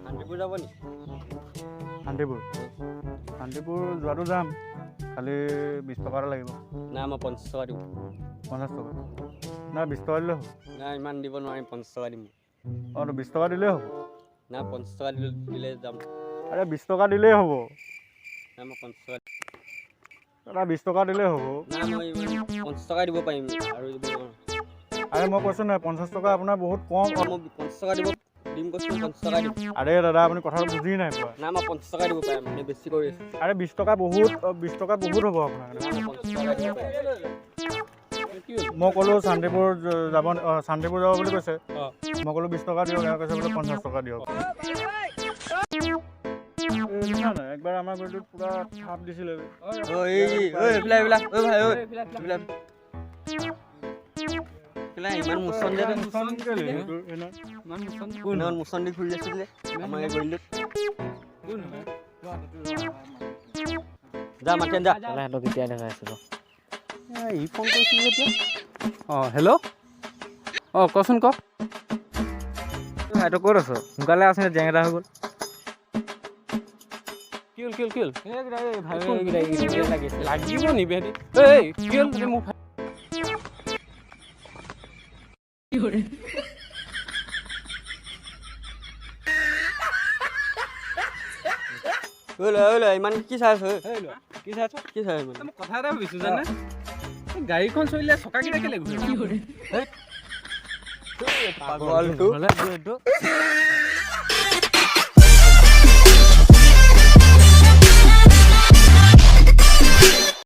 শান্তিপুৰ যাব নি শান্তিপুৰ যোৱাটো যাম খালি 20 টকা এটা লাগিব নাই মই 50 টকা দিম 50 টকা না 20 টকা দিলে হ'ব নাই ইমান দিব নোৱাৰিম 50 টকা দিম অঁ 20 টকা দিলেই হ'ব না 50 টকা দিলে যাম আৰে 20 টকা দিলেই হ'ব নাই মই 50 টকা দাদা 20 টকা দিলেই হ'ব নাই মই 50 টকা দিব পাৰিম আৰু দিব নোৱাৰোঁ আৰে মই কৈছোঁ নহয় 50 টকা আপোনাৰ বহুত কম মই 50 টকা দিম কৈছোঁ 50 টকা দিম আৰে দাদা আপুনি কথাটো বুজি নাই পোৱা নাই মই 50 টকা দিব পাৰিম আপুনি বেছি কৰি আছে আৰে 20 টকা বহুত হ'ব আপোনাৰ মই ক'লোঁ শান্তিপুৰ যাব বুলি কৈছে মই ক'লোঁ 20 টকা দিয়ক কৈছে বোলে 50 টকা দিয়ক একবাৰ আমাৰ ঘৰটোত পুৰা থাপ দিছিলে ইমান মুচন দি ঘূৰি আছিলে আমাৰ এই গলিটোত যা মাতিন যা সিহঁতক কেতিয়া দেখাই আছিলো ই ফোন কৰিছিল এতিয়া অঁ হেল্ল' অঁ কচোন ক ভাইটো ক'ত আছ সোনকালে আছে জেং এটা হৈ গ'ল কি হ'ল লাগিব নি বেহেঁতি এই কি হ'ল মোক ইমান কি চাই আছ কি চাই মই কথা এটা ভাবিছোঁ জানে গাড়ীখন চলিলে চকাকেইটা কেলে ঘূৰে